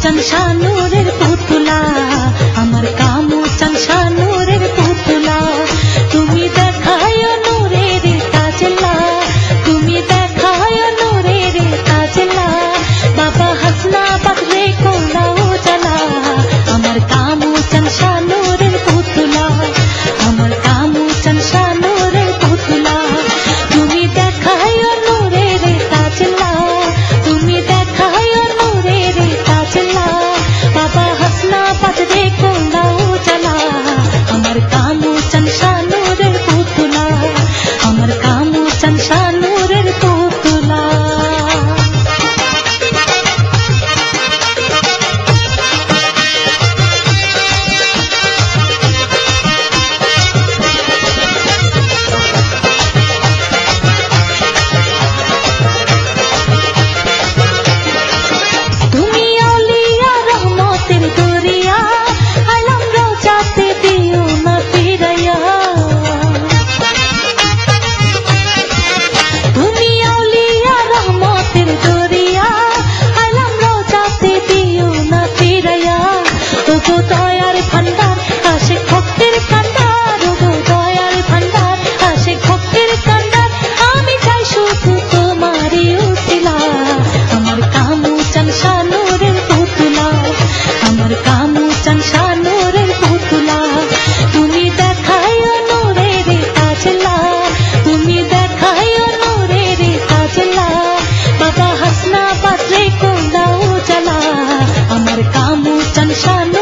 চান শানুরের পুতুলা, আমার কামু চান শানুরের পুতুলা। তুমি দেখায় নূরের তাজলা, তুমি দেখায় নূরের তাজলা, বাবা হাসনা বাদরে কোলা উজালা। আমার কামু চান শানুরের পুতুলা, আমার কামু চান শানুরের পুতুলা। তুমি দেখায় নূরের তাজলা, তুমি দেখায় নূরের তাজলা, বাবা হাসনা বাদরে কোলা উজালা। আমার কামু চান শানুরের পুতুলা, আমার কামু চান শানুরের পুতুলা। তুমি আউলিয়া রহমতের দরিয়া, আলম রোজাতে দিও না ফিরাইয়া। তুমি আউলিয়া রহমতের দরিয়া, আলম রোজাতে দিও না ফিরাইয়া। ওগো দয়ার ভান্ডার আশিক ভক্তের কান্ডার, ওগো দয়ার ভান্ডার আশিক ভক্তের কান্ডার। আমি চাই শুধু তোমারই উসিলা, আমার কামু চান শানুরের পুতুলা, আমার কামু চান শানুরের পুতুলা। তুমি দেখায় নূরের তাজলা, তুমি দেখায় নূরের তাজলা, বাবা হাসনা বাদরে কোলা উজালা। আমার কামু চান শানুরের